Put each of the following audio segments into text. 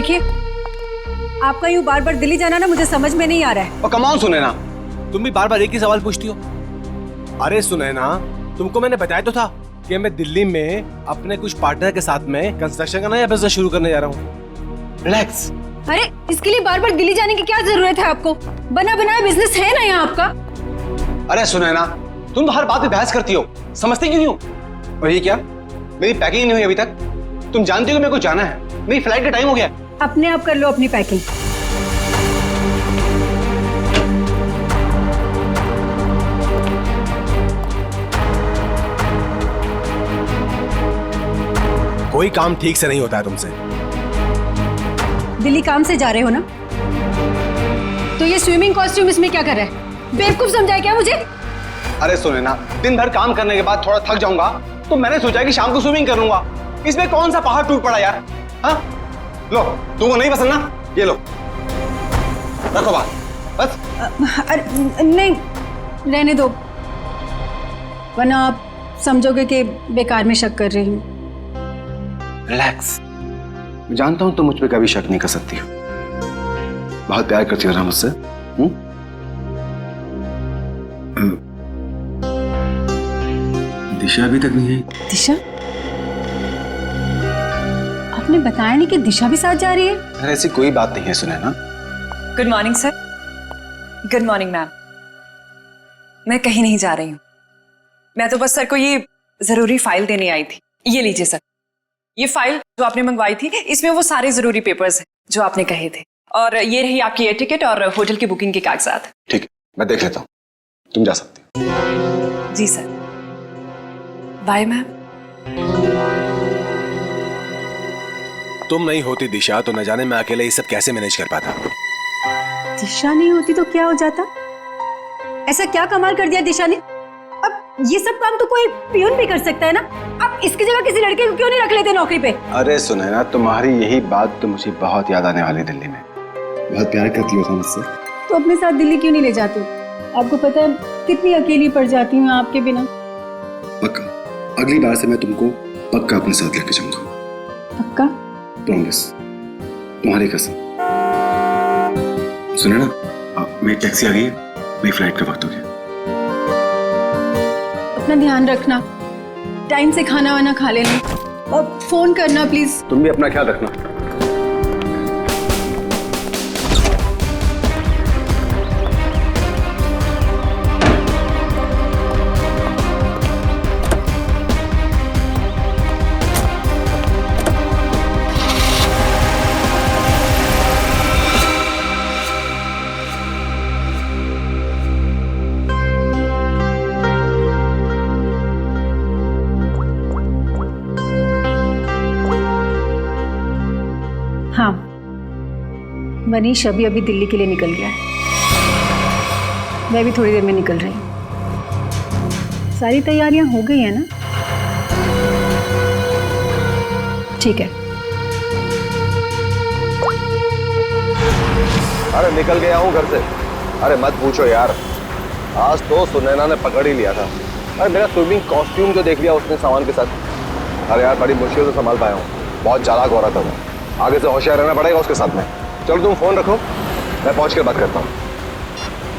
देखिए, आपका यूं बार बार दिल्ली जाना ना मुझे समझ में नहीं आ रहा है। और कमाओ सुनैना, तुम भी बार बार एक ही सवाल पूछती हो। अरे सुनैना, तुमको मैंने बताया तो था कि मैं दिल्ली में अपने कुछ पार्टनर के साथ में कंस्ट्रक्शन का नया बिजनेस शुरू करने जा रहा हूँ। रिलैक्स। अरे इसके लिए बार बार दिल्ली जाने की क्या जरूरत है आपको? बना बनाया बिजनेस है ना यहाँ आपका। अरे सुनैना, तुम तो हर बात पे बहस करती हो, समझती क्यों नहीं हो? और ये क्या, मेरी पैकिंग नहीं हुई अभी तक? तुम जानती हो कि मेरे को जाना है, मेरी फ्लाइट का टाइम हो गया। अपने आप कर लो अपनी पैकिंग। कोई काम ठीक से नहीं होता है तुमसे। दिल्ली काम से जा रहे हो ना, तो ये स्विमिंग कॉस्ट्यूम इसमें क्या कर रहा है? बेवकूफ समझा है क्या मुझे? अरे सुनैना, दिन भर काम करने के बाद थोड़ा थक जाऊंगा तो मैंने सोचा कि शाम को स्विमिंग कर लूंगा। इसमें कौन सा पहाड़ टूट पड़ा यार? हाँ, लो, तुमको नहीं पसंद ना, ये लो, रखो बात, बस। अरे नहीं, रहने दो, वरना आप समझोगे कि बेकार में शक कर रही हूँ। रिलैक्स। मैं जानता हूं तुम मुझ पे कभी शक नहीं कर सकती हो, बहुत प्यार करती हो ना मुझसे। दिशा अभी तक नहीं आई। दिशा? आपने बताया नहीं कि दिशा भी साथ जा रही है? अरे ऐसी कोई बात नहीं है Sunaina. Good morning sir. Good morning ma'am. मैं कहीं नहीं जा रही हूँ, मैं तो बस सर को ये जरूरी फाइल देने आई थी। ये लीजिए सर, ये फाइल जो आपने मंगवाई थी, इसमें वो सारे जरूरी पेपर्स हैं जो आपने कहे थे, और ये रही आपकी एयर टिकट और होटल की बुकिंग के कागजात। ठीक है, मैं देख लेता हूँ, तुम जा सकती हो। जी सर, बाय मैम। तुम नहीं होती दिशा तो न जाने मैं अकेले ये सब कैसे मैनेज कर पाता। दिशा नहीं होती तो क्या हो जाता? ऐसा क्या कमाल कर दिया दिशा ने? अब ये सब काम तो कोई पियून भी कर सकता है ना। अब इसकी जगह किसी लड़के को क्यों नहीं रख लेते नौकरी पे? अरे सुनैना, तुम्हारी यही बात तो मुझे बहुत याद आने वाली दिल्ली में। बहुत प्यार करती हो तुम मुझसे। तो अपने साथ दिल्ली क्यों नहीं ले जाते? आपको पता है कितनी अकेली पड़ जाती हूँ आपके बिना। पक्का, अगली बार से मैं तुमको पक्का अपने साथ लेके जाऊंगा। पक्का? प्रॉमिस, तुम्हारी कसम। सुनैना, मेरी टैक्सी आ गई है, मेरी फ्लाइट का वक्त हो गया। अपना ध्यान रखना, टाइम से खाना वाना खा लेना, और फोन करना प्लीज। तुम भी अपना ख्याल रखना। हाँ, मनीष अभी अभी दिल्ली के लिए निकल गया है। मैं भी थोड़ी देर में निकल रही हूँ। सारी तैयारियां हो गई है ना? ठीक है। अरे निकल गया हूँ घर से। अरे मत पूछो यार, आज तो सुनैना ने पकड़ ही लिया था। अरे मेरा स्विमिंग कॉस्ट्यूम जो देख लिया उसने सामान के साथ। अरे यार बड़ी मुश्किल से संभाल पाया हूँ, बहुत चालाक औरत है वो। आगे से होशियार रहना पड़ेगा उसके साथ में। चलो तुम फोन रखो, मैं पहुंच कर बात करता हूँ।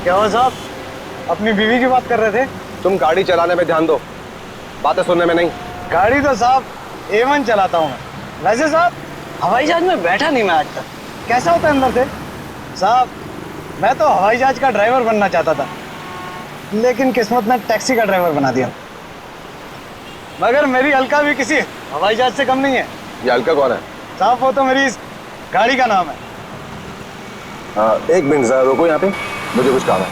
क्या हुआ साहब, अपनी बीवी की बात कर रहे थे? तुम गाड़ी चलाने में ध्यान दो, बातें सुनने में नहीं। गाड़ी तो साहब A1 चलाता हूँ मैं। वैसे साहब हवाई जहाज में बैठा नहीं मैं आज तक। कैसा होता है अंदर से? साहब मैं तो हवाई जहाज का ड्राइवर बनना चाहता था, लेकिन किस्मत ने टैक्सी का ड्राइवर बना दिया। मगर मेरी अलका भी किसी हवाई जहाज से कम नहीं है। ये अलका कौन है? साहब वो तो मेरी इस गाड़ी का नाम है। एक मिनट जरा रुको यहाँ पे, मुझे कुछ काम है।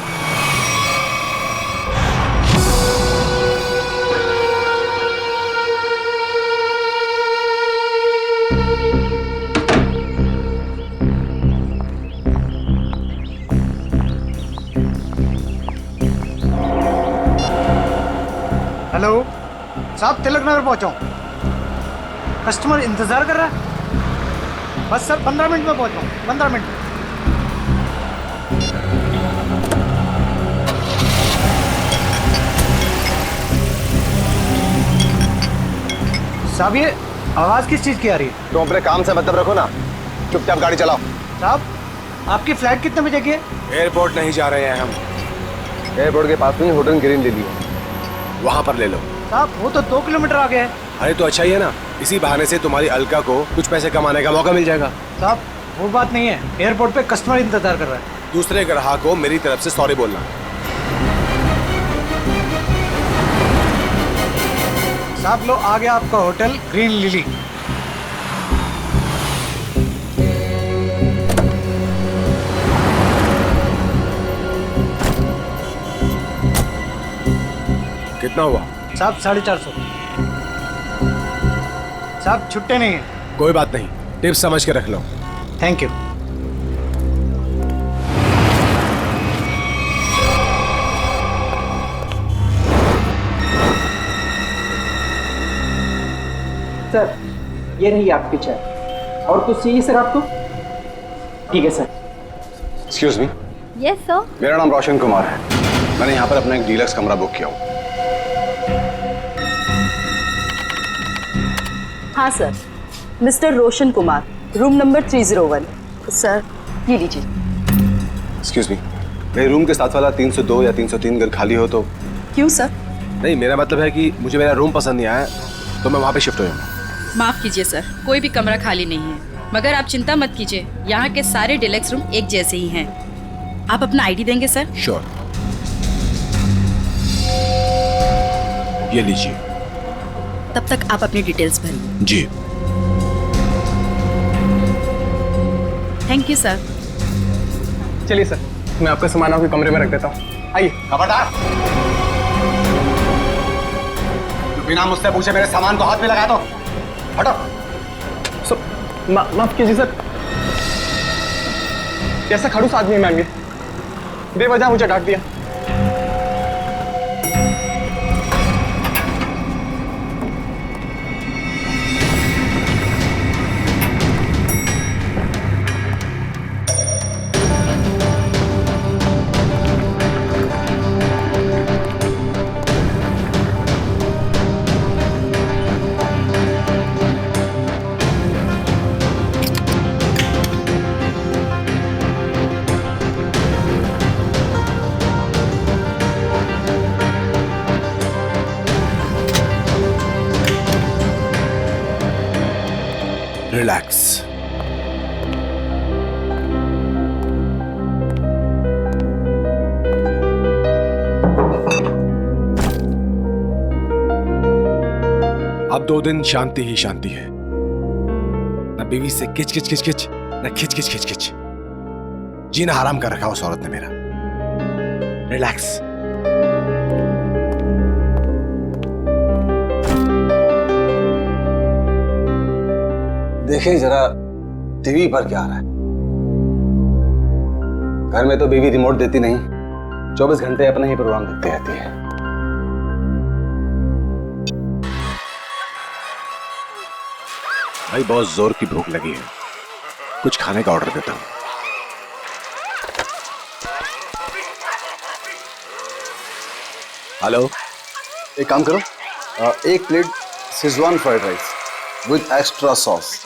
हेलो साहब, तिलक नगर पहुंचा हूँ। कस्टमर इंतजार कर रहा है। बस सर 15 मिनट में पहुंचा हूँ, 15 मिनट में। साहब ये आवाज किस चीज की आ रही है? तुम अपने काम से मतलब रखो ना। चुपचाप गाड़ी चलाओ। साहब, आपकी फ्लाइट कितने बजे की है? एयरपोर्ट नहीं जा रहे हैं हम, एयरपोर्ट के पास में होटल ग्रीन ले लिया। वहां पर ले लो। साहब, वो तो 2 किलोमीटर आगे है। अरे तो अच्छा ही है ना, इसी बहाने से तुम्हारी अलका को कुछ पैसे कमाने का मौका मिल जाएगा। साहब, वो बात नहीं है, एयरपोर्ट पे कस्टमर इंतजार कर रहा है। दूसरे ग्राहक को मेरी तरफ से सॉरी बोलना। साहब, लो आ गया आपका होटल ग्रीन लिली। कितना हुआ? साहब 450। साहब, छुट्टे नहीं है। कोई बात नहीं, टिप्स समझ के रख लो। Thank you. सर, ये रही आपकी चाय। और कुछ चाहिए सर आपको? ठीक है sir. Excuse me. Yes sir. मेरा नाम रोशन कुमार है। मैंने यहाँ पर अपना एक डीलक्स कमरा बुक किया हूँ। हाँ sir, mister Roshan Kumar, room number 301। Sir, ये लीजिए। एक्सक्यूज मी, मेरे रूम के साथ वाला 302 या 303 घर खाली हो तो? क्यों सर? नहीं, मेरा मतलब है कि मुझे मेरा रूम पसंद नहीं आया तो मैं वहाँ पे शिफ्ट हो जाऊँगा। माफ कीजिए सर, कोई भी कमरा खाली नहीं है, मगर आप चिंता मत कीजिए, यहाँ के सारे डिलक्स रूम एक जैसे ही हैं। आप अपना आईडी देंगे सर? श्योर। ये लीजिए। तब तक आप अपनी डिटेल्स भरिए। जी। Thank you sir. चलिए सर, मैं आपका सामान आपके कमरे में रख देता हूँ। आइए। खबरदार, तू बिना मुझसे पूछे मेरे सामान को हाथ में लगा दो। हटो। माफ कीजिए सर, कैसा खड़ूस आदमी है मैम ये, बेवजह मुझे डांट दिया। रिलैक्स। अब 2 दिन शांति ही शांति है, न बीवी से किच किच किच किच, न खिच खिच खिच खिच। जीना हराम कर रखा उस औरत ने मेरा। रिलैक्स। देखिए जरा टीवी पर क्या आ रहा है। घर में तो बीवी रिमोट देती नहीं, 24 घंटे अपना ही प्रोग्राम देखती रहती है। भाई बहुत जोर की भूख लगी है, कुछ खाने का ऑर्डर देता हूं। हेलो, एक काम करो, 1 plate Schezwan fried rice with extra sauce.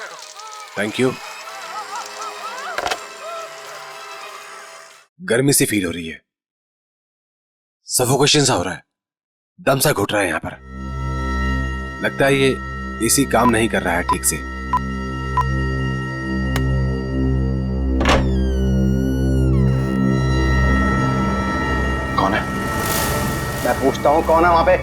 Thank you. गर्मी सी फील हो रही है, सफोकेशन सा हो रहा है, दम सा घुट रहा है यहां पर। लगता है ये एसी काम नहीं कर रहा है ठीक से। कौन है? मैं पूछता हूं कौन है वहां पे?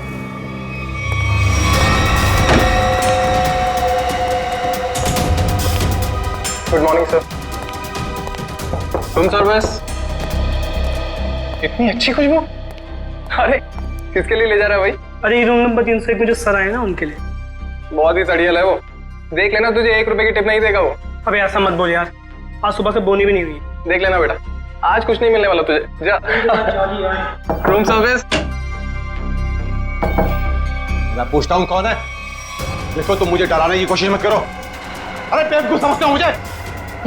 Good morning sir. Room service. इतनी अच्छी खुशबू, अरे किसके लिए ले जा रहा है भाई? अरे ये रूम नंबर 301 में जो सर आए ना उनके लिए। बहुत ही सड़ियल है वो, देख लेना तुझे 1 रुपए की टिप नहीं देगा वो। अबे ऐसा मत बोल यार, आज सुबह से बोनी भी नहीं हुई। देख लेना बेटा, आज कुछ नहीं मिलने वाला तुझे, जा। Room service. मैं पूछता हूं कौन है? देखो तुम मुझे डराने की कोशिश मत करो। अरे बेवकूफ समझते हो मुझे?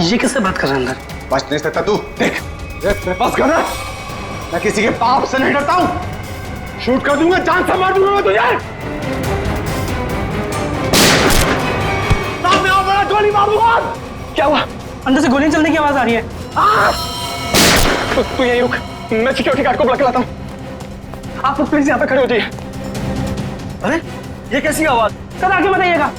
ये किससे बात कर रहा है अंदर? बच नहीं सकता तू। देख मेरे पास गन है, मैं किसी के पाप से नहीं डरता हूं। शूट कर दूंगा, जान से मार दूंगा मैं तुझे। सामने आओ, बड़ा गोली मार दूंगा। क्या हुआ? अंदर से गोलियां चलने की आवाज आ रही है। तू यहीं रुक, मैं सिक्योरिटी गार्ड को बुला के लाता हूँ। आप लोग प्लीज यहाँ पे खड़े हो जाइए। अरे ये कैसी आवाज? सर आगे बताइएगा,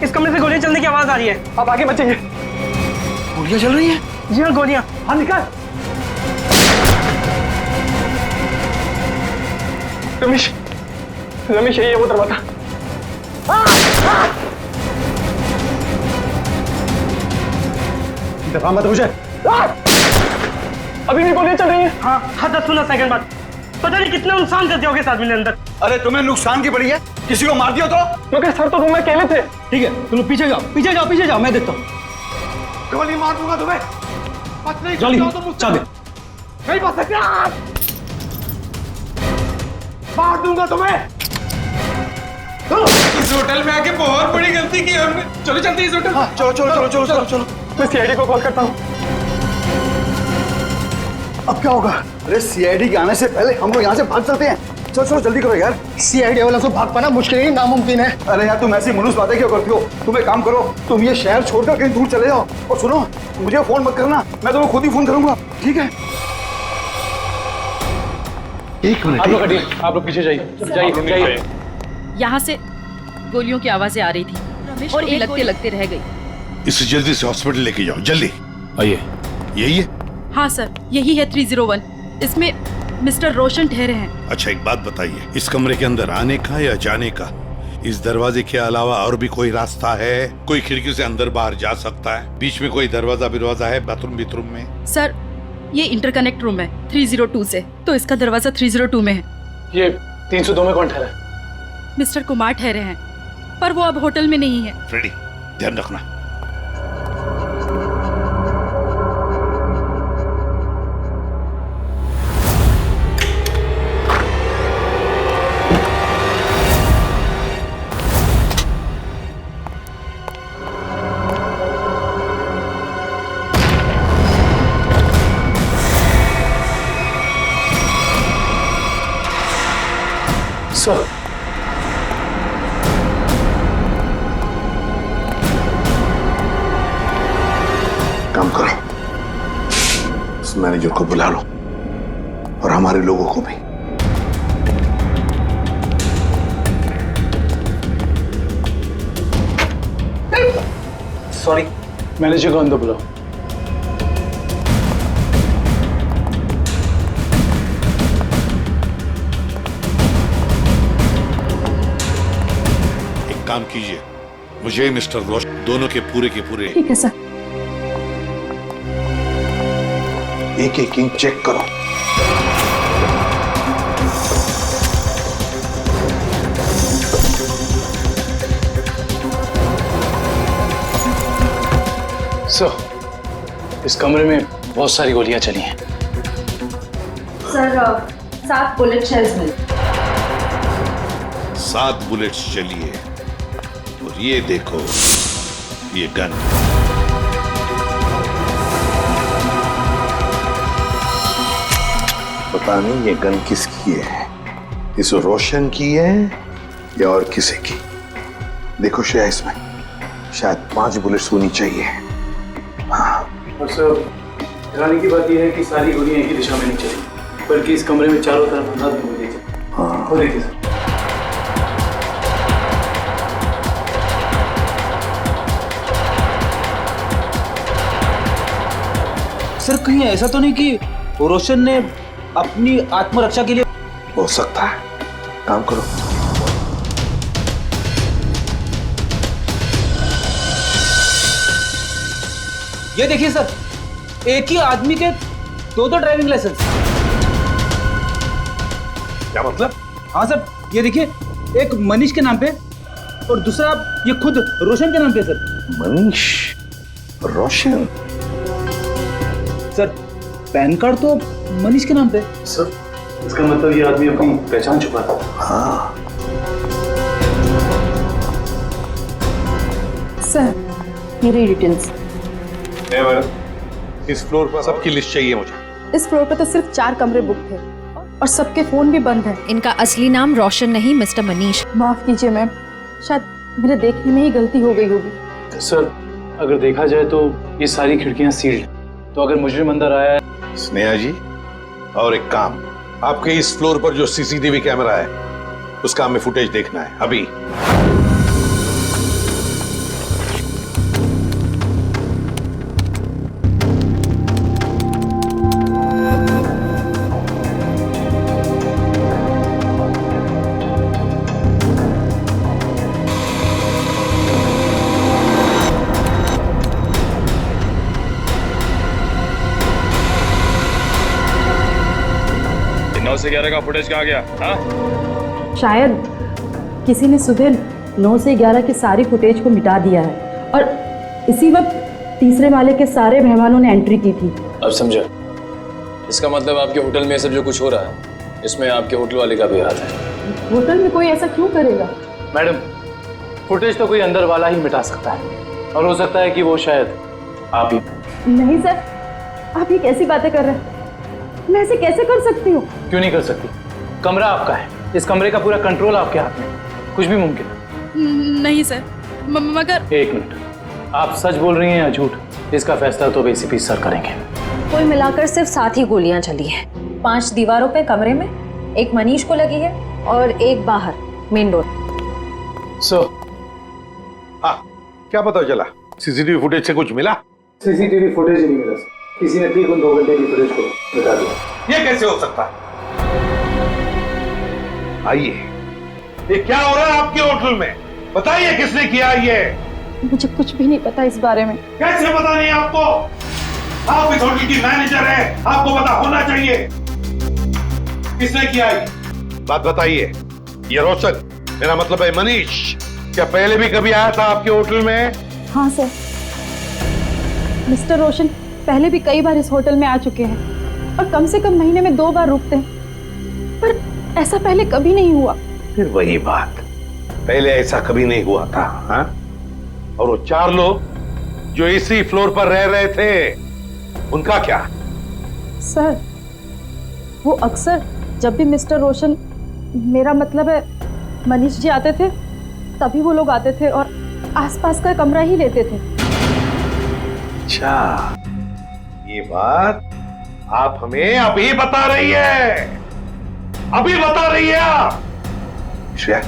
इस कमरे से गोलियां चलने की आवाज आ रही है। आप आगे बचिए। गोलियां चल रही हैं? जी हाँ, गोलियां। हाँ निकाल। रमेश, रमेश यही है वो दरवाजा। दबा मत मुझे। अभी भी गोलियां चल रही हैं। हाँ 10-15 सेकंड बाद। पता नहीं कितना नुकसान कर दिया होगा इस आदमी ने अंदर। अरे तुम्हें नुकसान की पड़ी है? किसी को मार दिया तो? मगर सर तो रूम में अकेले थे। ठीक है तुम पीछे जाओ, पीछे जाओ, पीछे जाओ, मैं देखता हूँ। गोली मार दूंगा तुम्हें। बच नहीं जल्दी सकते हो तुम चाबी। नहीं बच सकते। मार दूंगा तुम्हें। इस होटल में आके बहुत बड़ी गलती की हमने। चलो चलते इस होटल। हाँ चलो चलो चलो चलो चलो चलो। मैं सीआईडी को कॉल करता हूँ। अब क्या होगा? अरे सीआईडी के आने से पहले हम लोग यहाँ से भाग चलते हैं। चलो चलो जल्दी करो यार। सीआईडी वाला से भाग पाना मुश्किल ही नामुमकिन है। अरे यार तुम ऐसी मनुष्य बातें क्यों करती हो? तुम एक काम करो, तुम ये शहर छोड़कर कहीं दूर चले जाओ। और सुनो, मुझे फोन मत करना, मैं तुम्हें खुद ही फोन करूंगा, ठीक है? एक मिनट। आप लोग पीछे जाइए, जाइए। यहाँ से गोलियों की आवाजें आ रही थी और एक लगते लगते रह गई। इसे जल्दी से हॉस्पिटल लेके जाओ, जल्दी। आइए। यही है? हाँ सर, यही है 301। इसमें मिस्टर रोशन ठहरे हैं। अच्छा एक बात बताइए, इस कमरे के अंदर आने का या जाने का इस दरवाजे के अलावा और भी कोई रास्ता है? कोई खिड़की से अंदर बाहर जा सकता है? बीच में कोई दरवाजा है बाथरूम में? सर ये इंटरकनेक्ट रूम है 302 से, तो इसका दरवाजा 302 में है। ये 302 में कौन ठहरा है? मिस्टर कुमार ठहरे हैं, पर वो अब होटल में नहीं है। फ्रेडी ध्यान रखना। सर काम करो, उस मैनेजर को बुला लो और हमारे लोगों को भी। सॉरी, मैनेजर को अंदर बुलाओ। एक काम कीजिए, मुझे मिस्टर रोशन दोनों के पूरे ठीक है सर। एक एक इंच चेक करो। सर इस कमरे में बहुत सारी गोलियां चली हैं। सर 7 बुलेट शेल्स मिले। 7 बुलेट्स चली है। और ये देखो, ये गन। पता नहीं ये गन किसकी है, इस रोशन की है या और किसी की। देखो श्रेया, इसमें शायद 5 बुलेट्स होनी चाहिए। हाँ। और सर हैरानी की बात यह है कि सारी गोलियां एक ही दिशा में नहीं चली, बल्कि इस कमरे में चारों तरफ अंदाज घूम रही थी। हाँ। वो देखिए सर। सर कहीं ऐसा तो नहीं कि रोशन ने अपनी आत्मरक्षा के लिए? हो सकता है, काम करो। ये देखिए सर, एक ही आदमी के 2 ड्राइविंग लाइसेंस। क्या मतलब? हाँ सर, ये देखिए, एक मनीष के नाम पे और दूसरा ये खुद रोशन के नाम पे सर। मनीष रोशन? सर पैन कार्ड तो मनीष के नाम पे। सर इसका मतलब ये आदमी अपनी पहचान छुपाता था। हाँ। सर मेरी डिटेल्स। इस फ्लोर पर सबकी लिस्ट चाहिए मुझे। इस फ्लोर पे तो सिर्फ 4 कमरे बुक थे और सबके फोन भी बंद हैं। इनका असली नाम रोशन नहीं, मिस्टर मनीष। माफ कीजिए मैम, शायद मेरे देखने में ही गलती हो गई होगी। सर अगर देखा जाए तो ये सारी खिड़कियां सील्ड हैं, तो अगर मुजरिम अंदर आया है। स्नेहा जी, और एक काम, आपके इस फ्लोर पर जो सीसीटीवी कैमरा है उसका हमें फुटेज देखना है अभी। से 11 का फुटेज कहाँ गया? हाँ? शायद किसी ने सुबह 9 से 11 के सारी फुटेज को मिटा दिया है और इसी वक्त तीसरे माले के सारे मेहमानों ने एंट्री की थी। अब समझा। इसका मतलब आपके होटल में सब जो कुछ हो रहा है इसमें आपके होटल वाले का भी हाथ है। होटल में कोई ऐसा क्यों करेगा? मैडम, फुटेज तो कोई अंदर वाला ही मिटा सकता है और हो सकता है कि वो शायद आप ही। नहीं सर, आप ये कैसी बातें कर रहे हैं? मैं ऐसे कैसे कर सकती हूँ? क्यों नहीं कर सकती? कमरा आपका है, इस कमरे का पूरा कंट्रोल आपके हाथ में, कुछ भी मुमकिन है। नहीं सर, मगर। एक मिनट, आप सच बोल रही हैं या झूठ? इसका फैसला तो एसीपी सर करेंगे। कुल मिलाकर सिर्फ 7 ही गोलियां चली हैं। 5 दीवारों पे कमरे में, एक मनीष को लगी है और एक बाहर मेन डोर। हाँ, क्या पता चला? सीसीटीवी फुटेज से कुछ मिला? सीसीटीवी फुटेज ही नहीं मिला सर। किसी ने ठीक उन 2 घंटे की फुटेज को मिटा दिया। ये कैसे हो सकता है? आइए, ये क्या हो रहा है आपके होटल में? बताइए किसने किया ये? मुझे कुछ भी नहीं पता इस बारे में। कैसे पता नहीं आपको? आप इस होटल की मैनेजर हैं, आपको पता होना चाहिए। किसने किया ये? बात बताइए। ये रोशन, मेरा मतलब है मनीष, क्या पहले भी कभी आया था आपके होटल में? हाँ सर, मिस्टर रोशन पहले भी कई बार इस होटल में आ चुके हैं और कम से कम महीने में 2 बार रुकते हैं, पर ऐसा पहले कभी नहीं हुआ। फिर वही बात, पहले ऐसा कभी नहीं हुआ था। हाँ? और वो 4 लोग जो इसी फ्लोर पर रह रहे थे, उनका क्या? सर, वो अक्सर जब भी मिस्टर रोशन, मेरा मतलब है मनीष जी आते थे, तभी वो लोग आते थे और आसपास का कमरा ही लेते थे। अच्छा, ये बात आप हमें अभी बता रही है? अभी बता रही है आप? श्रेया,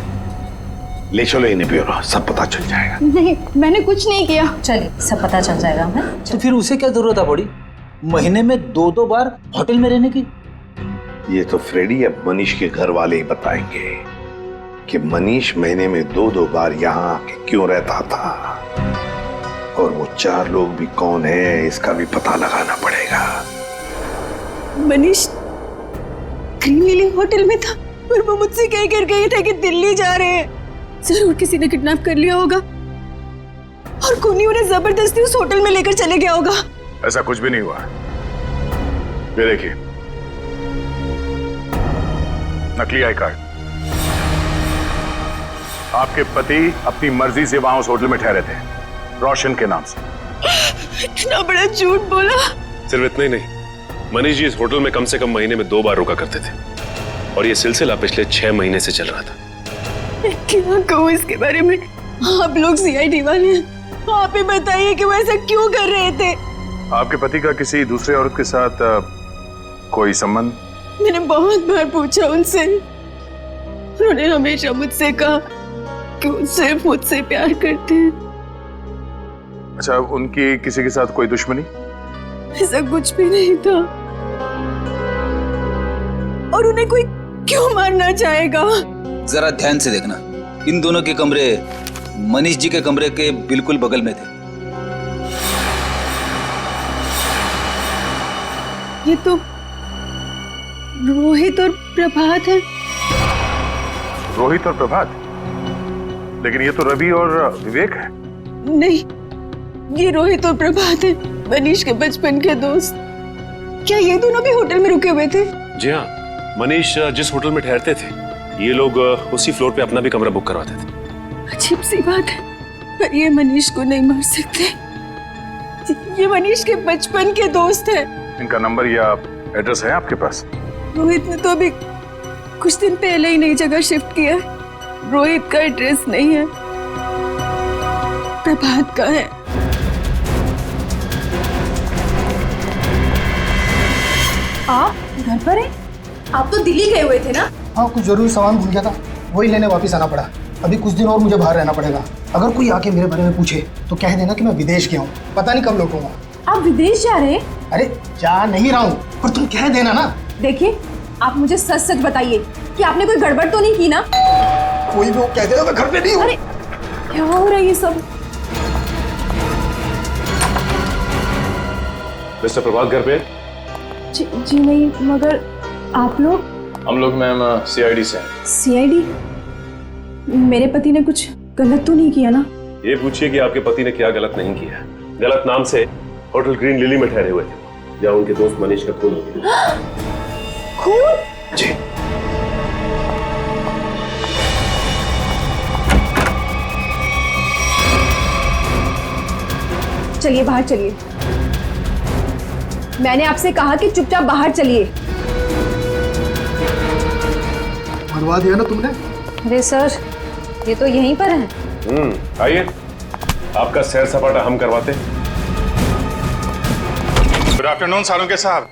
ले चलो इन्हें ब्यूरो, सब पता चल जाएगा। नहीं, मैंने कुछ नहीं किया। चलिए, सब पता चल जाएगा हमें। तो फिर उसे क्या जरूरत है पड़ी महीने में 2-2 बार होटल में रहने की? ये तो फ्रेडी अब मनीष के घर वाले ही बताएंगे कि मनीष महीने में 2-2 बार यहाँ आके क्यों रहता था, और वो 4 लोग भी कौन है इसका भी पता लगाना पड़ेगा। मनीष ग्रीन लिली होटल में था और वो मुझसे कह कर गए थे कि दिल्ली जा रहे हैं। जरूर किसी ने किडनैप कर लिया होगा और कोई उन्हें जबरदस्ती उस होटल में लेकर चले गया होगा। ऐसा कुछ भी नहीं हुआ। ये देखिए, नकली आई कार्ड। आपके पति अपनी मर्जी से वहां उस होटल में ठहरे थे, रोशन के नाम से। इतना बड़ा झूठ बोला। सिर्फ इतना ही नहीं, मनीष जी इस होटल में कम से कम महीने में 2 बार रुका करते थे और ये सिलसिला पिछले 6 महीने से चल रहा था। क्या कहूँ इसके बारे में? आप लोग सीआईडी वाले हैं, आप ही बताइए कि वो ऐसा क्यों कर रहे थे। आपके पति का किसी दूसरे औरत के साथ कोई संबंध? मैंने बहुत बार पूछा उनसे, उन्होंने हमेशा मुझसे कहा कि वो सिर्फ मुझसे प्यार करते हैं। अच्छा, उनकी किसी के साथ कोई दुश्मनी? ऐसा कुछ भी नहीं था। और उन्हें कोई क्यों मारना चाहेगा? जरा ध्यान से देखना, इन दोनों के कमरे मनीष जी के कमरे के बिल्कुल बगल में थे। ये तो रोहित और प्रभात है। रोहित और प्रभात? लेकिन ये तो रवि और विवेक है। नहीं, ये रोहित और प्रभात है, मनीष के बचपन के दोस्त। क्या ये दोनों भी होटल में रुके हुए थे? जी हाँ, मनीष जिस होटल में ठहरते थे ये लोग उसी फ्लोर पे अपना भी कमरा बुक करवाते थे। अजीब सी बात है, पर ये मनीष को नहीं मार सकते। ये मनीष के बचपन के दोस्त हैं। इनका नंबर या एड्रेस है आपके पास? रोहित ने तो अभी कुछ दिन पहले ही नई जगह शिफ्ट किया है। रोहित का एड्रेस नहीं है, प्रभात का है। आप घर पर हैं? आप तो दिल्ली गए हुए थे ना? हाँ, कुछ जरूरी सामान भूल गया था, वही लेने वापस आना पड़ा। अभी कुछ दिन और मुझे बाहर रहना पड़ेगा। अगर कोई आके मेरे बारे में पूछे तो कह देना कि मैं विदेश गया हूँ, पता नहीं कब लौटूंगा। आप विदेश जा रहे हैं? अरे जा नहीं रहा हूँ, पर तुम कह देना ना। देखिए, आप मुझे सच सच बताइए कि आपने कोई गड़बड़ तो नहीं की ना? कोई भी वो कह देगा मैं घर पे नहीं हूँ। अरे क्या हो रहा है ये सब? मिस्टर प्रभात घर पे? जी नहीं, मगर आप लोग? हम लोग मैम सीआईडी से हैं। सीआईडी? मेरे पति ने कुछ गलत तो नहीं किया ना? ये पूछिए कि आपके पति ने क्या गलत नहीं किया। गलत नाम से होटल ग्रीन लिली में ठहरे हुए थे, जहाँ उनके दोस्त मनीष का खून हो गया। खून? जी। चलिए बाहर चलिए। मैंने आपसे कहा कि चुपचाप बाहर चलिए। मरवा दिया ना तुमने? अरे सर, ये तो यहीं पर हैं। आइए, आपका सैर सपाटा हम करवाते। गुड आफ्टरनून सालुंके साहब।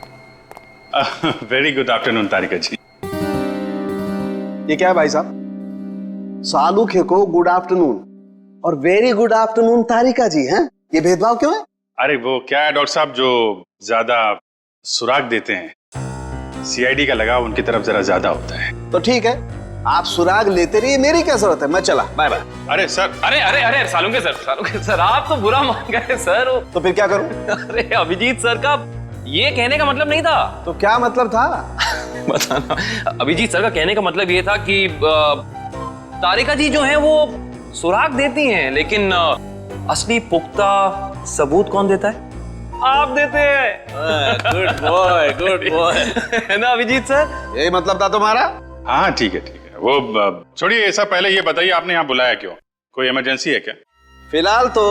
वेरी गुड आफ्टरनून तारिका जी। ये क्या है भाई साहब? सालुखे को गुड आफ्टरनून और वेरी गुड आफ्टरनून तारिका जी हैं? ये भेदभाव क्यों है? अरे वो क्या है डॉक्टर साहब, जो ज्यादा सुराग देते हैं, सीआईडी का लगाव उनकी तरफ जरा ज्यादा होता है। तो ठीक है, आप सुराग लेते रहिए, मेरी क्या जरूरत है, मैं चला, बाय बाय। अरे सर, अरे अरे अरे सालुंके सर आप तो बुरा मान गए सर। तो फिर क्या करूं? अरे अभिजीत सर का ये कहने का मतलब नहीं था। तो क्या मतलब था? बताना। अभिजीत सर का कहने का मतलब ये था कि तारिका जी जो है वो सुराग देती हैं, लेकिन असली पुख्ता सबूत कौन देता है? आप देते हैं। गुड बॉय है ना अभिजीत सर? यही मतलब था तुम्हारा? हाँ ठीक है। वो छोड़िए ये सब, पहले ये बताइए आपने यहाँ बुलाया क्यों? कोई इमरजेंसी है क्या? फिलहाल तो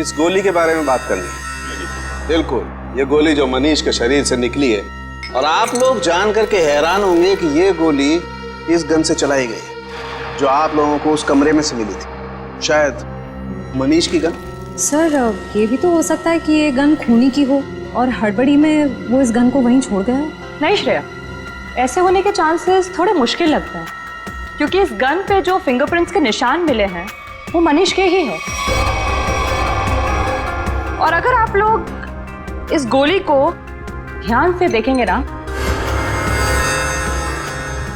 इस गोली के बारे में बात करनी है। बिल्कुल, ये गोली जो मनीष के शरीर से निकली है, और आप लोग जान करके हैरान होंगे कि ये गोली इस गन से चलाई गई है जो आप लोगों को उस कमरे में से मिली थी। शायद मनीष की गन। सर, ये भी तो हो सकता है कि ये गन खूनी की हो और हड़बड़ी में वो इस गन को वहीं छोड़ गया हो। नहीं श्रेया, ऐसे होने के चांसेस थोड़े मुश्किल लगते हैं, क्योंकि इस गन पे जो फिंगरप्रिंट्स के निशान मिले हैं वो मनीष के ही हैं। और अगर आप लोग इस गोली को ध्यान से देखेंगे ना,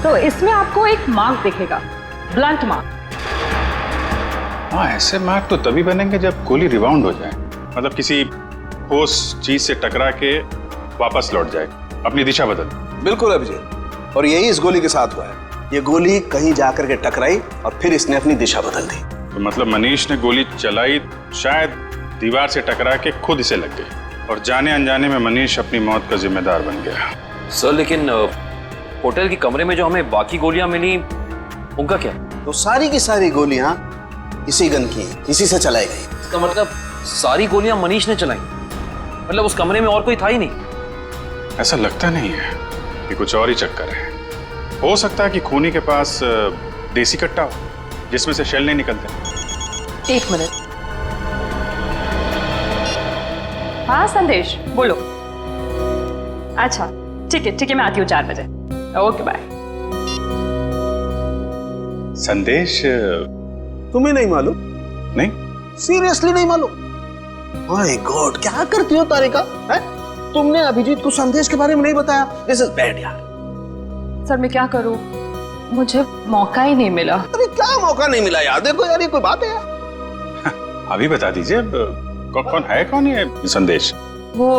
तो इसमें आपको एक मार्क दिखेगा, ब्लंट मार्क। हाँ, ऐसे मार्क तो तभी बनेंगे जब गोली रिबाउंड हो जाए, मतलब किसी ठोस चीज से टकरा के वापस लौट जाए, अपनी दिशा बदल। बिल्कुल अभिजीत, और यही इस गोली के साथ हुआ है। ये गोली कहीं जाकर के टकराई और फिर इसने अपनी दिशा बदल दी। तो मतलब मनीष ने गोली चलाई, शायद दीवार से टकरा के खुद इसे लग गई, और जाने अनजाने में मनीष अपनी मौत का जिम्मेदार बन गया। सर लेकिन होटल के कमरे में जो हमें बाकी गोलियां मिली, उनका क्या? तो सारी की सारी गोलियां इसी गन की, इसी से चलाई गई। इसका मतलब सारी गोलियां मनीष ने चलाई, मतलब उस कमरे में और कोई था ही नहीं? ऐसा लगता नहीं है, कि कुछ और ही चक्कर है। हो सकता है कि खूनी के पास देसी कट्टा हो जिसमें से शेल नहीं निकलते। एक मिनट। हाँ संदेश, बोलो। अच्छा ठीक है, मैं आती हूँ 4 बजे। Okay bye. संदेश तुम्हें नहीं मालूम? नहीं, सीरियसली नहीं मालूम? माय गॉड, क्या करती हो तारिका? तुमने अभिजीत को संदेश के बारे में नहीं बताया। दिस इज बैड यार। सर मैं क्या करूं, मुझे मौका ही नहीं मिला। अरे क्या मौका नहीं मिला यार? देखो यार, ये कोई बात है यार? अभी बता दीजिए, कौन है संदेश? वो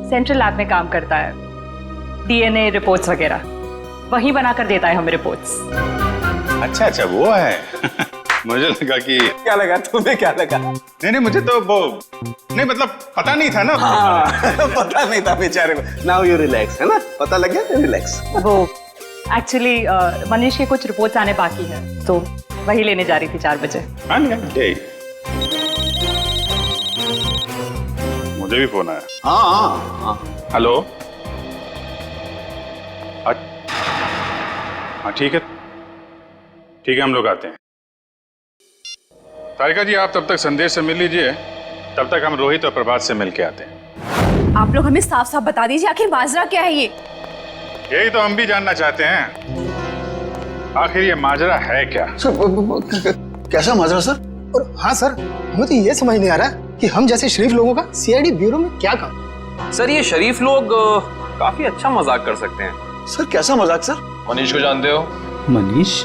सेंट्रल लैब में काम करता है, डीएनए रिपोर्ट्स वगैरह वही बनाकर देता है हमें रिपोर्ट्स। अच्छा वो है। मुझे लगा कि क्या लगा तुम्हें? क्या लगा? नहीं मुझे तो वो नहीं, मतलब पता नहीं था ना। पता नहीं था बेचारे को। नाउ यू रिलैक्स, है ना? पता लग गया तो रिलैक्स। वो एक्चुअली मनीष के कुछ रिपोर्ट्स आने बाकी है, तो वही लेने जा रही थी 4 बजे। मुझे भी फोन आया। हाँ। हेलो। हाँ ठीक है, हम लोग आते हैं। तारिका जी, आप तब तक संदेश से मिल लीजिए, तब तक हम रोहित और प्रभात से मिल के आते हैं। आप लोग हमें साफ साफ बता दीजिए आखिर माजरा क्या है ये। यही तो हम भी जानना चाहते हैं, आखिर ये माजरा है क्या? सर कैसा माजरा सर? और हाँ सर, हमें तो ये समझ नहीं आ रहा कि हम जैसे शरीफ लोगों का सीआईडी ब्यूरो में क्या काम। सर ये शरीफ लोग काफी अच्छा मजाक कर सकते हैं। सर कैसा मजाक सर? मनीष को जानते हो? मनीष?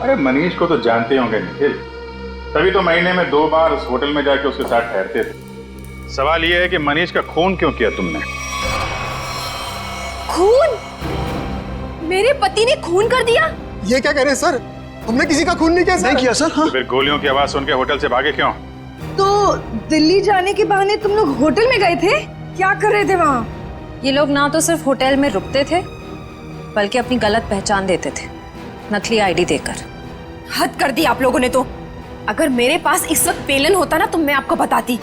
अरे मनीष को तो जानते होंगे निखिल, तभी तो महीने में 2 बार उस होटल में जाके उसके साथ ठहरते थे। सवाल ये है कि मनीष का खून क्यों किया तुमने? खून? मेरे पति ने खून कर दिया? ये क्या कह रहे हैं सर? हमने किसी का खून नहीं किया सर। नहीं किया सर। हाँ। तो फिर गोलियों की आवाज सुन के होटल से भागे क्यों? तो दिल्ली जाने के बहाने तुम लोग होटल में गए थे? क्या कर रहे थे वहाँ? ये लोग ना तो सिर्फ होटल में रुकते थे बल्कि अपनी गलत पहचान देते थे, नकली आईडी देकर। हद कर दी आप लोगों ने तो। अगर मेरे पास इस वक्त पेलन होता ना तो मैं आपको बताती।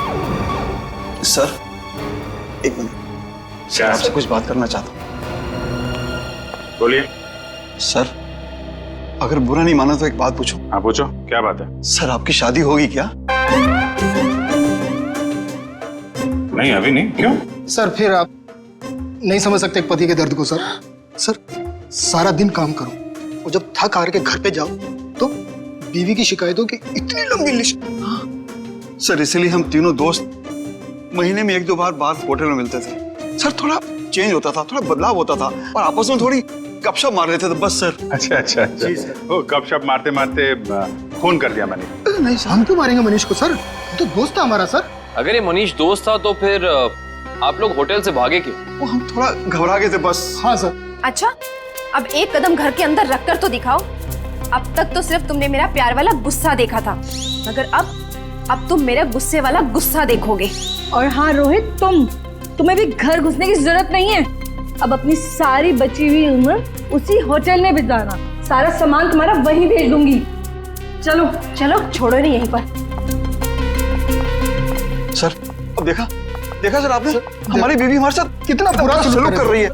सर एक मिनट, सर आपसे कुछ बात करना चाहता हूँ। बोलिए। सर अगर बुरा नहीं माना तो एक बात पूछूं? हाँ पूछो, क्या बात है? सर आपकी शादी होगी क्या? नहीं अभी नहीं। क्यों? सर फिर आप नहीं समझ सकते एक पति के दर्द को। सर सर सारा दिन काम करो और जब थक हार के घर पे जाओ तो बीवी की शिकायतों की इतनी लंबी लिस्ट। हाँ। सर इसलिए हम तीनों दोस्त महीने में 1-2 बार होटल में मिलते थे। सर थोड़ा चेंज होता था, थोड़ा बदलाव होता था और आपस में थोड़ी गपशप मार लेते थे बस सर। अच्छा। जी सर। वो गपशप मारते मारते खून कर दिया मैंने। नहीं सर, हम क्यों मारेंगे मनीष को? सर तो दोस्त था हमारा। सर अगर ये मनीष दोस्त था तो फिर आप लोग होटल से भागे क्यों? वो हम थोड़ा घबरा गए थे बस। हाँ सर। अच्छा अब एक कदम घर के अंदर रखकर तो दिखाओ। अब तक तो सिर्फ तुमने मेरा प्यार वाला गुस्सा देखा था, मगर अब तुम मेरा गुस्से वाला गुस्सा देखोगे। और हाँ रोहित, तुम्हें भी घर घुसने की जरूरत नहीं है। अब अपनी सारी बची हुई उम्र उसी होटल में बिताना। सारा सामान तुम्हारा वहीं भेज दूंगी। चलो चलो, छोड़ो नहीं यहीं पर। सर अब देखा सर आपने? हमारी बीवी हमारे साथ कितना बुरा सलूक कर रही है।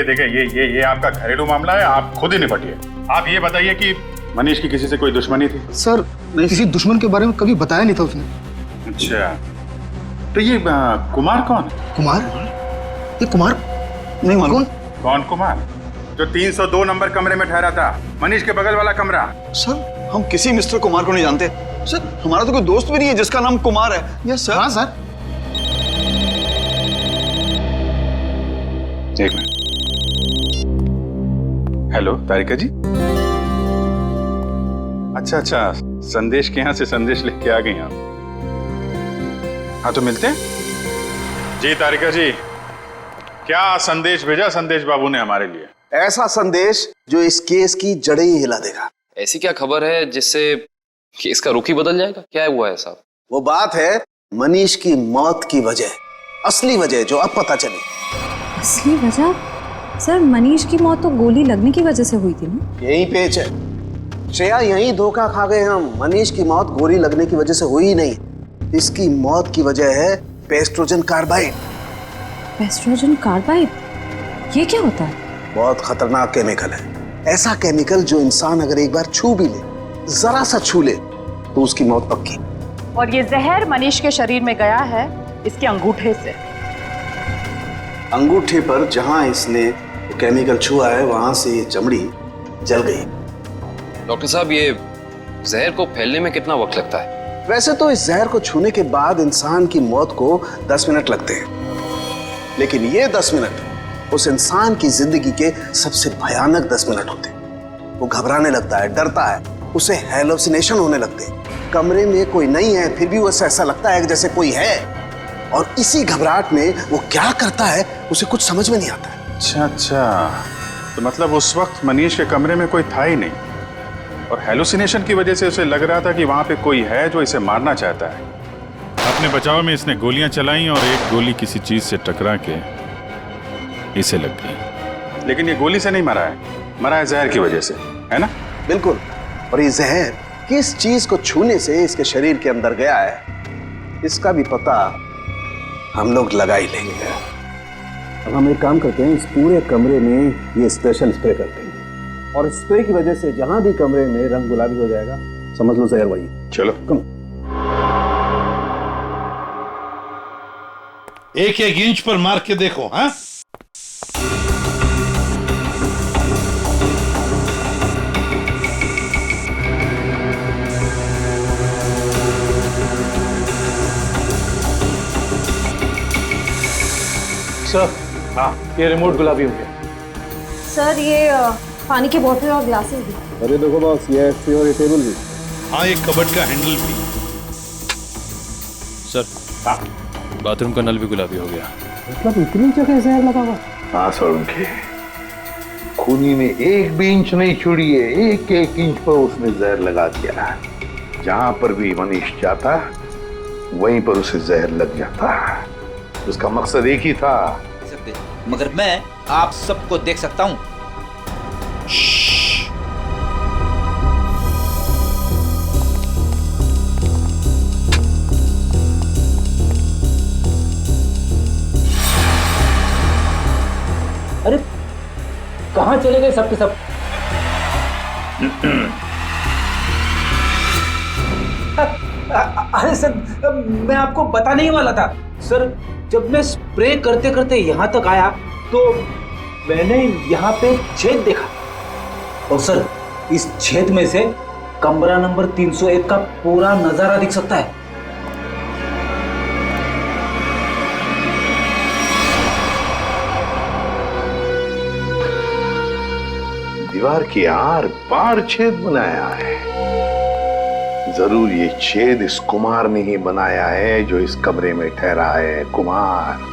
देखिए ये आपका घरेलू मामला है, आप खुद ही निपटिए। आप ये बताइए कि मनीष की किसी से कोई दुश्मनी थी? सर नहीं, किसी दुश्मन के बारे में कभी बताया नहीं था उसने। अच्छा तो ये कुमार कौन है? कुमार? ये कुमार नहीं मालूम। कौन कुमार? जो 302 नंबर कमरे में ठहरा था, मनीष के बगल वाला कमरा। सर हम किसी मिस्टर कुमार को नहीं जानते। सर हमारा तो कोई दोस्त भी नहीं है जिसका नाम कुमार है। Yes sir. हाँ सर। एक मिनट। हेलो तारिका जी। अच्छा संदेश के यहाँ से संदेश लिख के आ गई आप। हाँ तो मिलते हैं। जी तारिका जी, क्या संदेश भेजा संदेश बाबू ने हमारे लिए? ऐसा संदेश जो इस केस की जड़ें ही हिला देगा। ऐसी क्या खबर है जिससे केस का रुख ही बदल जाएगा? क्या हुआ है साहब? वो बात है मनीष की मौत की वजह, असली वजह जो अब पता चली। असली वजह? सर मनीष की मौत तो गोली लगने की वजह से हुई थी ना? यही पेच है श्रेया, यही धोखा खा गए हम। मनीष की मौत गोली लगने की वजह से हुई ही नहीं, इसकी मौत की वजह है पेस्ट्रोजन कार्बाइड। पेस्ट्रोजन कार्बाइड? ये क्या होता है? बहुत खतरनाक केमिकल है। ऐसा केमिकल जो इंसान अगर एक बार छू भी ले, जरा सा छू ले, तो उसकी मौत पक्की। और ये जहर मनीष के शरीर में गया है इसके अंगूठे से। अंगूठे पर जहां इसने केमिकल छुआ है वहां से ये चमड़ी जल गई। डॉक्टर साहब ये जहर को फैलने में कितना वक्त लगता है? वैसे तो इस जहर को छूने के बाद इंसान की मौत को 10 मिनट लगते हैं, लेकिन ये 10 मिनट उस इंसान की जिंदगी के सबसे भयानक 10 मिनट होते हैं। वो घबराने लगता है, डरता है, उसे हैलोसिनेशन होने लगते हैं। कमरे में कोई नहीं है फिर भी उसे ऐसा लगता है जैसे कोई है, और इसी घबराहट में वो क्या करता है उसे कुछ समझ में नहीं आता है। अच्छा तो मतलब उस वक्त मनीष के कमरे में कोई था ही नहीं, और हेलुसिनेशन की वजह से उसे लग रहा था कि वहां पे कोई है जो इसे मारना चाहता है। अपने बचाव में इसने गोलियां चलाई और एक गोली किसी चीज से टकरा के इसे लग गई। लेकिन ये गोली से नहीं मरा है, मरा है जहर की वजह से, है ना? बिल्कुल। और ये जहर किस चीज को छूने से इसके शरीर के अंदर गया है, इसका भी पता हम लोग लगा ही लेंगे। अब हम एक काम करते हैं, इस पूरे कमरे में ये स्पेशल स्प्रे करते हैं, और स्प्रे की वजह से जहां भी कमरे में रंग गुलाबी हो जाएगा, समझ लो जहर वही। चलो कम। एक एक इंच पर मार के देखो। हाँ, सर, हाँ, ये रिमोट गुलाबी हो गया। सर ये पानी की बोतल और ग्लासेस भी। अरे देखो बॉस, ये एस्ट्री और ये टेबल भी। हाँ, एक कबर्ड का हैंडल भी। सर, बाथरूम का नल भी गुलाबी हो गया। मतलब इतनी जगह जहर लगा हुआ? हाँ सर, उनके खूनी ने एक भी इंच नहीं छोड़ी है, एक एक इंच पर उसने जहर लगा दिया। जहां पर भी मनीष जाता वहीं पर उसे जहर लग जाता। उसका मकसद एक ही था। मगर मैं आप सबको देख सकता हूं। अरे कहाँ चले गए सब के सब? अरे सर, मैं आपको बताने ही वाला था। सर, जब मैं स्प्रे करते करते यहाँ तक आया तो मैंने यहाँ पे छेद देखा, और सर इस छेद में से कमरा नंबर 301 का पूरा नजारा दिख सकता है। दीवार की आर पार छेद बनाया है। जरूर ये छेद इस कुमार ने ही बनाया है जो इस कमरे में ठहरा है। कुमार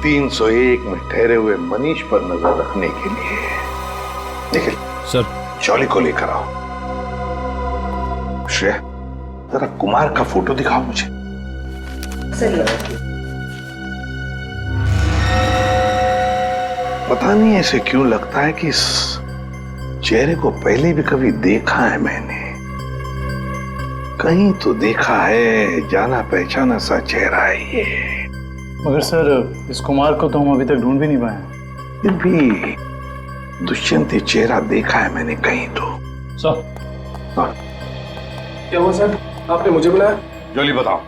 301 में ठहरे हुए मनीष पर नजर रखने के लिए। निखिल सर, जॉली को लेकर आओ। श्रेया, जरा कुमार का फोटो दिखाओ मुझे। पता नहीं ऐसे क्यों लगता है कि इस चेहरे को पहले भी कभी देखा है मैंने। कहीं तो देखा है, जाना पहचाना सा चेहरा है ये। मगर सर, इस कुमार को तो हम अभी तक ढूंढ भी नहीं पाए। फिर भी दुष्यंत ये चेहरा देखा है मैंने कहीं तो। सर, हाँ। क्या हुआ सर, आपने मुझे बुलाया? जॉली बताओ,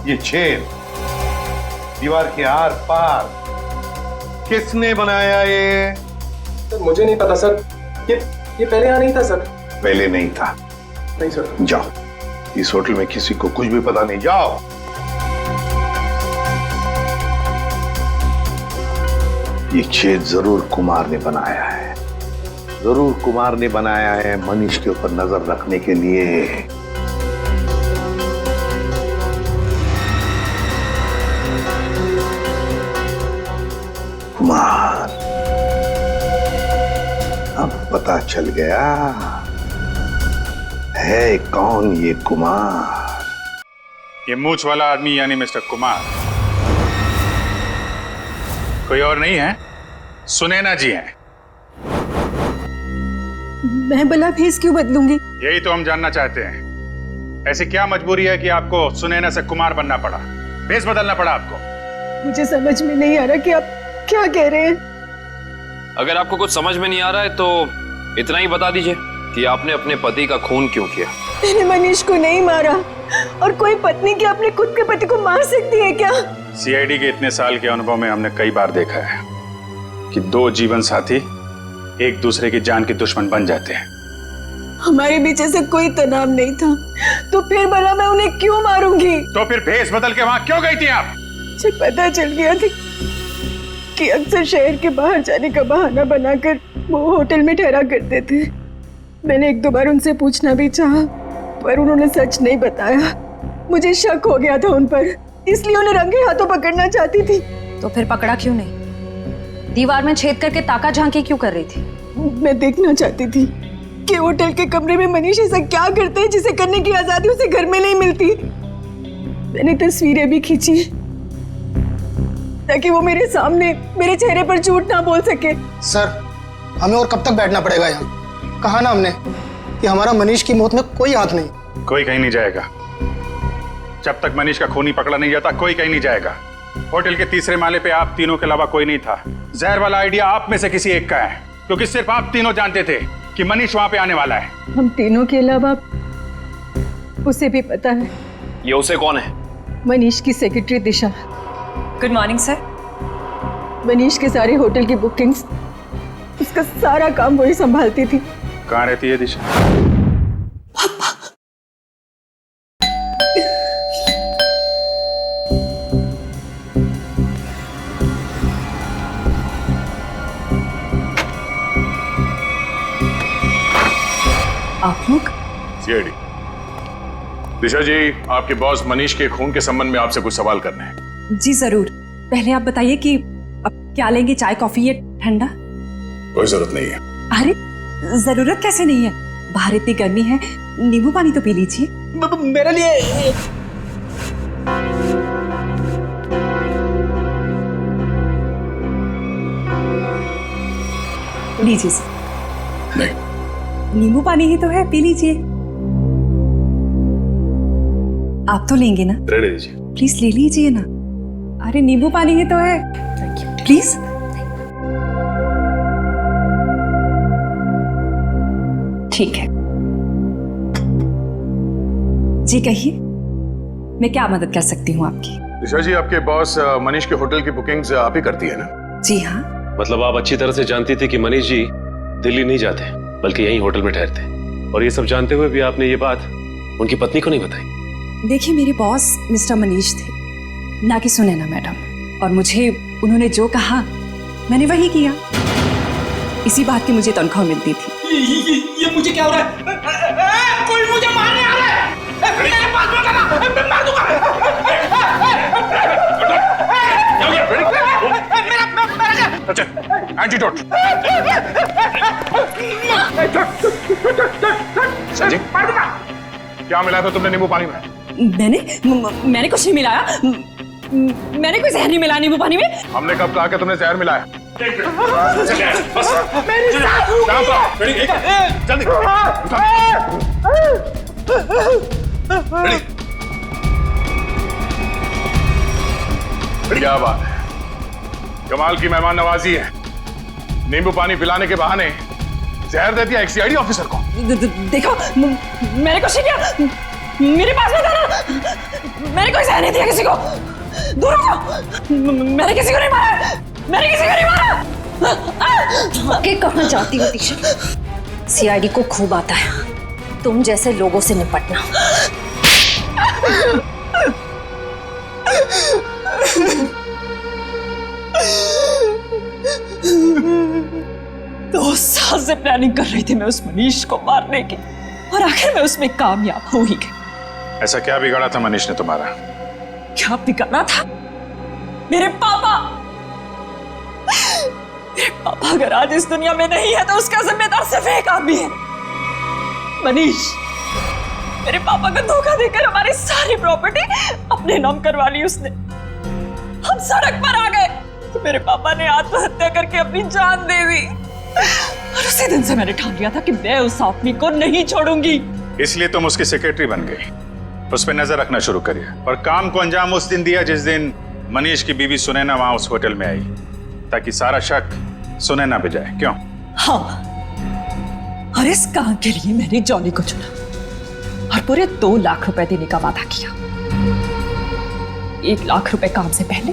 ये छेद दीवार के आर पार किसने बनाया ये? सर मुझे नहीं पता सर, ये पहले यहाँ नहीं था सर। पहले नहीं था? नहीं सर। जाओ, इस होटल में किसी को कुछ भी पता नहीं, जाओ। ये छेद जरूर कुमार ने बनाया है, जरूर कुमार ने बनाया है मनीष के ऊपर नजर रखने के लिए। कुमार, अब पता चल गया है कौन ये कुमार। ये मूछ वाला आदमी यानी मिस्टर कुमार कोई और नहीं है, सुनैना जी हैं। मैं भला फेस क्यों बदलूंगी? यही तो हम जानना चाहते हैं। ऐसी क्या मजबूरी है कि आपको सुनैना से कुमार बनना पड़ा, फेस बदलना पड़ा आपको? मुझे समझ में नहीं आ रहा कि आप क्या कह रहे हैं। अगर आपको कुछ समझ में नहीं आ रहा है तो इतना ही बता दीजिए कि आपने अपने पति का खून क्यों किया। मैंने मनीष को नहीं मारा, और कोई पत्नी क्या अपने खुद के पति को मार सकती है क्या? सीआईडी के इतने साल के अनुभव में हमने कई बार देखा है कि दो जीवन साथी एक दूसरे की जान के दुश्मन बन जाते हैं। हमारे बीच ऐसा कोई तनाव नहीं था, तो फिर भला मैं उन्हें क्यों मारूंगी? तो फिर भेष बदल के वहां क्यों गई थी आप? मुझे पता चल गया था कि अक्सर शहर के बाहर जाने का बहाना बनाकर वो होटल में ठहरा करते थे। मैंने एक दो बार उनसे पूछना भी चाहा, पर उन्होंने सच नहीं बताया। मुझे शक हो गया था उन पर, इसलिए उन्हें रंगे हाथों पकड़ना चाहती थी। तो फिर पकड़ा क्यों नहीं? दीवार में छेद करके ताका झांकी क्यों कर रही थी? मैं देखना चाहती थी कि होटल के कमरे में मनीष ऐसा क्या करते हैं जिसे करने की आजादी उसे घर में नहीं मिलती। मैंने तस्वीरें भी खींची ताकि वो मेरे सामने मेरे चेहरे पर झूठ ना बोल सके। सर, हमें और कब तक बैठना पड़ेगा यहाँ? कहा ना हमने कि हमारा मनीष की मौत में कोई हाथ नहीं। कोई कहीं नहीं जाएगा जब तक मनीष का खूनी पकड़ा नहीं जाता। कोई कहीं नहीं जाएगा। होटल के तीसरे माले पे आप तीनों के अलावा कोई नहीं था। जहर वाला आइडिया आप में से किसी एक का है, क्योंकि सिर्फ आप तीनों जानते थे कि मनीष वहां पे आने वाला है। हम तीनों के अलावा उसे भी पता है। ये उसे कौन है? मनीष की secretary Disha. Good morning sir. Manish के सारे होटल की बुकिंग्स, उसका सारा काम वही संभालती थी। कहाँ रहती है दिशा? आप लोग? सीआईडी। दिशा जी, आपके बॉस मनीष के खून के संबंध में आपसे कुछ सवाल करने हैं। जी जरूर। पहले आप बताइए कि अब क्या लेंगे, चाय कॉफी या ठंडा? कोई जरूरत नहीं है। अरे जरूरत कैसे नहीं है, बाहर इतनी गर्मी है, नींबू पानी तो पी लीजिए। मेरे लिए लीजिए सर। नहीं, नींबू पानी ही तो है, पी लीजिए। आप तो लेंगे ना? रहने दीजिए। प्लीज ले लीजिए ना। अरे नींबू पानी ही तो है, प्लीज। ठीक है जी, कहिए मैं क्या मदद कर सकती हूँ आपकी? दिशा जी, आपके बॉस मनीष के होटल की बुकिंग्स आप ही करती है ना? जी हाँ। मतलब आप अच्छी तरह से जानती थी कि मनीष जी दिल्ली नहीं जाते बल्कि यहीं होटल में ठहरते, और ये सब जानते हुए भी आपने ये बात उनकी पत्नी को नहीं बताई? देखिए, मेरे बॉस मिस्टर मनीष थे, ना कि सुनैना मैडम, और मुझे उन्होंने जो कहा मैंने वही किया। इसी बात की मुझे तनख्वाह मिलती थी। ये मुझे क्या हो रहा है? कोई मुझे मारने आ रहा है। मेरे पास मत आना, मैं मार दूंगा। अच्छा, एंटीडोट। जी, क्या मिलाया था तुमने नींबू पानी में? मैंने कुछ नहीं मिलाया। मैंने कोई जहर नहीं मिलाया नींबू पानी में। हमने कब कहा कि तुमने जहर मिलाया? जल्दी क्या बात है, कमाल की मेहमान नवाजी है। नींबू पानी पिलाने के बहाने जहर दे दिया एक सीआईडी ऑफिसर को। देखो, मैंने कुछ नहीं किया, मेरे पास मत आना। मैंने कोई जहर नहीं दिया किसी को, दूर हो जाओ। मैंने किसी को नहीं मारा, मैंने किसी को नहीं मारा। आगे कहाँ जाती हो दिशा? सीआईडी को खूब आता है तुम जैसे लोगों से निपटना। 2 साल से प्लानिंग कर रही थी मैं उस मनीष को मारने की, और आखिर में उसमें कामयाब हो ही गई। ऐसा क्या बिगाड़ा था मनीष ने तुम्हारा? क्या बिगाड़ा था? मेरे पापा अगर आज इस दुनिया में नहीं है तो उसका जिम्मेदार सिर्फ एक आदमी है, मनीष। मेरे पापा को धोखा देकर हमारी सारी प्रॉपर्टी अपने नाम करवा ली उसने। हम सड़क पर आ गए तो मेरे पापा ने आत्महत्या करके अपनी जान दे दी, और उसी दिन से मैंने ठान लिया था कि मैं उस आदमी को नहीं छोड़ूंगी। इसलिए तुम उसकी सेक्रेटरी बन गई, उस पर नजर रखना शुरू करिए, और काम को अंजाम उस दिन दिया जिस दिन मनीष की बीवी सुनैना वहां उस होटल में आई, ताकि सारा शक सुनैना पे जाए। क्यों? हाँ, और इस काम के लिए मैंने जॉनी को चुना और पूरे 2 लाख रुपए देने का वादा किया। 1 लाख रुपए काम से पहले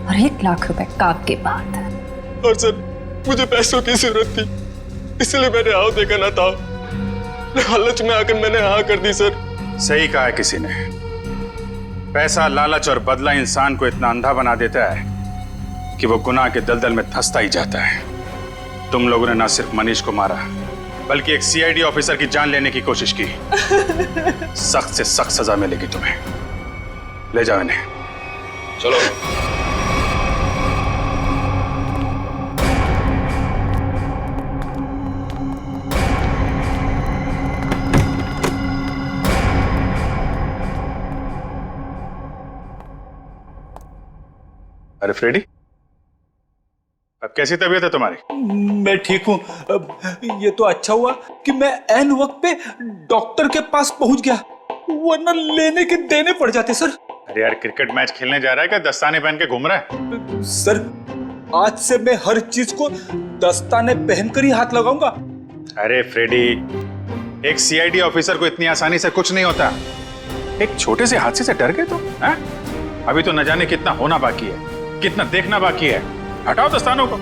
और 1 लाख रुपए काम के बाद। और सर, मुझे पैसों की जरूरत थी, इसलिए मैंने हाँ देखा ना था। लालच में आकर मैंने हाँ कर दी सर। सही कहा है किसी ने, पैसा, लालच और बदला इंसान को इतना अंधा बना देता है कि वो गुनाह के दलदल में धंसता ही जाता है। तुम लोगों ने ना सिर्फ मनीष को मारा बल्कि एक सीआईडी ऑफिसर की जान लेने की कोशिश की। सख्त से सख्त सजा मिलेगी तुम्हें। ले जाओ इन्हें। चलो। अरे फ्रेडी, अब कैसी तबीयत है तुम्हारी? मैं ठीक हूँ। ये तो अच्छा हुआ कि मैं ऐन वक्त पे डॉक्टर के पास पहुंच गया, वरना लेने के देने पड़ जाते सर। अरे यार, क्रिकेट मैच खेलने जा रहा है क्या दस्ताने पहन के घूम रहा है? सर, आज से मैं हर चीज को दस्ताने पहनकर ही हाथ लगाऊंगा। अरे फ्रेडी, एक सीआईडी ऑफिसर को इतनी आसानी से कुछ नहीं होता। एक छोटे से हादसे से डर गए तो हैं? अभी तो न जाने कितना होना बाकी है, कितना देखना बाकी है। हटाओ दस्तानों को।